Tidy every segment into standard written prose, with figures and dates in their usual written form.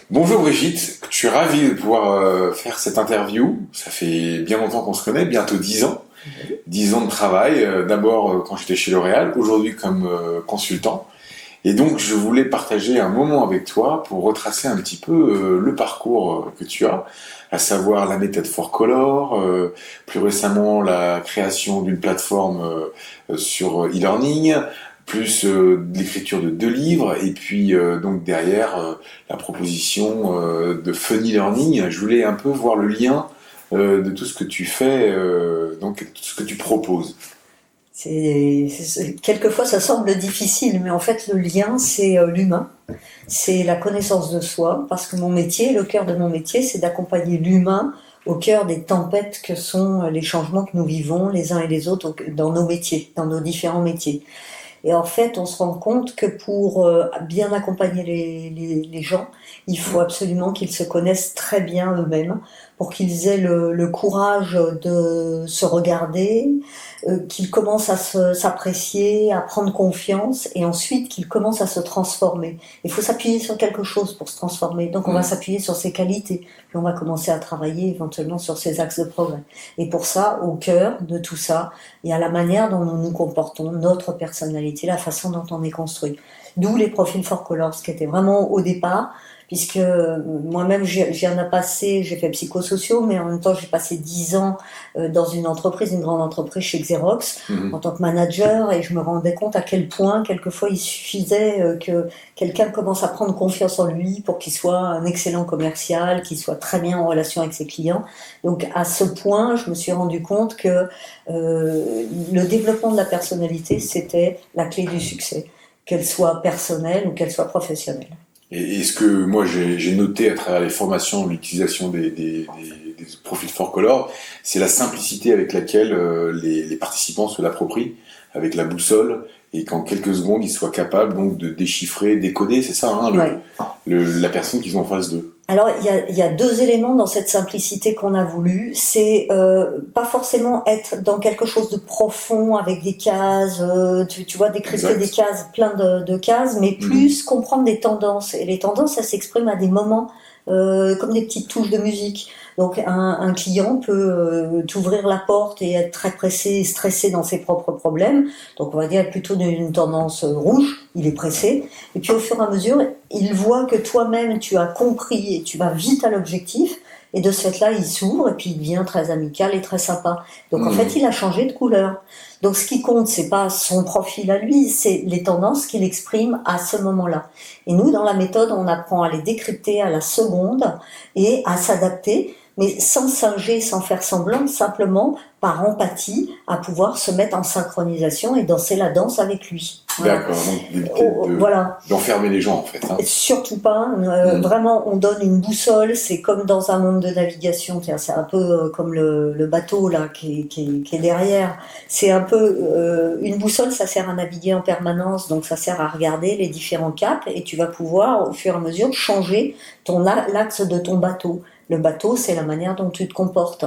Bonjour Brigitte, je suis ravi de pouvoir faire cette interview. Ça fait bien longtemps qu'on se connaît, bientôt 10 ans. 10 ans de travail, d'abord quand j'étais chez L'Oréal, aujourd'hui comme consultant. Et donc je voulais partager un moment avec toi pour retracer un petit peu le parcours que tu as, à savoir la méthode 4Color, plus récemment la création d'une plateforme sur e-learning, plus de l'écriture de 2 livres, et puis donc derrière la proposition de Funny Learning. Je voulais un peu voir le lien de tout ce que tu fais, donc tout ce que tu proposes. Quelquefois, ça semble difficile, mais en fait, le lien, c'est l'humain. C'est la connaissance de soi, parce que mon métier, le cœur de mon métier, c'est d'accompagner l'humain au cœur des tempêtes que sont les changements que nous vivons les uns et les autres dans nos métiers, dans nos différents métiers. Et en fait, on se rend compte que pour bien accompagner les gens, il faut absolument qu'ils se connaissent très bien eux-mêmes, pour qu'ils aient le courage de se regarder, qu'ils commencent à s'apprécier, à prendre confiance, et ensuite qu'ils commencent à se transformer. Il faut s'appuyer sur quelque chose pour se transformer. Donc on va s'appuyer sur ses qualités, puis on va commencer à travailler éventuellement sur ses axes de progrès. Et pour ça, au cœur de tout ça, il y a la manière dont nous nous comportons, notre personnalité, la façon dont on est construit. D'où les profils 4Colors, qui étaient vraiment au départ, puisque moi-même j'ai passé, j'ai fait psychosociaux, mais en même temps j'ai passé 10 ans dans une entreprise, une grande entreprise chez Xerox, en tant que manager, et je me rendais compte à quel point quelquefois il suffisait que quelqu'un commence à prendre confiance en lui pour qu'il soit un excellent commercial, qu'il soit très bien en relation avec ses clients. Donc à ce point, je me suis rendu compte que le développement de la personnalité, c'était la clé du succès, qu'elle soit personnelle ou qu'elle soit professionnelle. Et ce que moi j'ai noté à travers les formations, l'utilisation des profils 4Color, c'est la simplicité avec laquelle les participants se l'approprient, avec la boussole, et qu'en quelques secondes ils soient capables donc de déchiffrer, décoder, c'est ça, hein, Ouais. la personne qu'ils ont en face d'eux. Alors, il y a deux éléments dans cette simplicité qu'on a voulu. C'est pas forcément être dans quelque chose de profond avec des cases, tu vois, décrypter Exact. des cases, plein de cases, mais plus comprendre des tendances. Et les tendances, ça s'exprime à des moments comme des petites touches de musique. Donc, un client peut t'ouvrir la porte et être très pressé et stressé dans ses propres problèmes. Donc, on va dire plutôt d'une tendance rouge, il est pressé. Et puis, au fur et à mesure, il voit que toi-même, tu as compris et tu vas vite à l'objectif. Et de ce fait-là, il s'ouvre et puis il devient très amical et très sympa. Donc, en fait, il a changé de couleur. Donc, ce qui compte, c'est pas son profil à lui, c'est les tendances qu'il exprime à ce moment-là. Et nous, dans la méthode, on apprend à les décrypter à la seconde et à s'adapter, mais sans singer, sans faire semblant, simplement par empathie, à pouvoir se mettre en synchronisation et danser la danse avec lui. Voilà. D'accord, donc d'éviter Voilà. d'enfermer les gens en fait. Hein. Surtout pas. Vraiment, on donne une boussole. C'est comme dans un monde de navigation. C'est un peu comme le bateau là qui est derrière. C'est un peu une boussole. Ça sert à naviguer en permanence. Donc ça sert à regarder les différents caps et tu vas pouvoir au fur et à mesure changer l'axe de ton bateau. Le bateau, c'est la manière dont tu te comportes.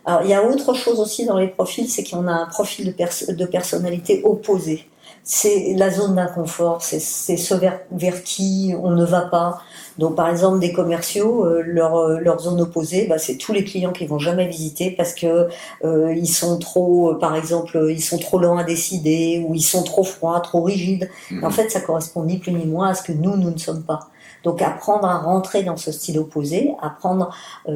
Alors il y a autre chose aussi dans les profils, c'est qu'on a un profil de personnalité opposé. C'est la zone d'inconfort, c'est ce vers qui on ne va pas. Donc par exemple des commerciaux, leur zone opposée, c'est tous les clients qui vont jamais visiter parce que ils sont trop, par exemple, ils sont trop lents à décider ou ils sont trop froids, trop rigides. En fait, ça correspond ni plus ni moins à ce que nous ne sommes pas. Donc apprendre à rentrer dans ce style opposé, apprendre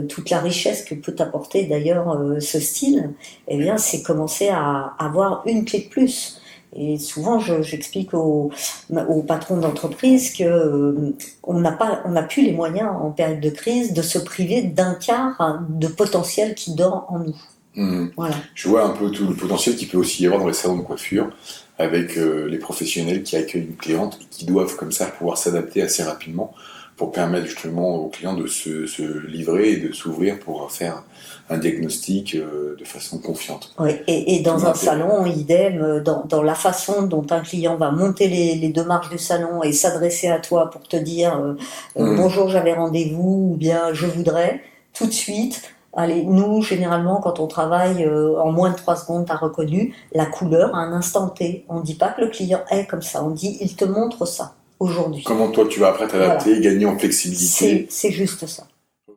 toute la richesse que peut apporter d'ailleurs ce style, eh bien c'est commencer à avoir une clé de plus. Et souvent, j'explique aux patrons d'entreprise que on n'a plus les moyens en période de crise de se priver d'un quart de potentiel qui dort en nous. Voilà. Je vois un peu tout le potentiel qu'il peut aussi y avoir dans les salons de coiffure, avec les professionnels qui accueillent une cliente et qui doivent comme ça pouvoir s'adapter assez rapidement pour permettre justement aux clients de se livrer et de s'ouvrir pour faire un diagnostic de façon confiante. Oui, et dans un salon, idem, dans la façon dont un client va monter les deux marches du salon et s'adresser à toi pour te dire bonjour, j'avais rendez-vous, ou bien je voudrais, tout de suite. Allez, nous, généralement, quand on travaille en moins de 3 secondes, t'as reconnu la couleur à un instant T. On ne dit pas que le client est comme ça, on dit il te montre ça. aujourd'hui. Comment toi tu vas après t'adapter, gagner en flexibilité. C'est juste ça.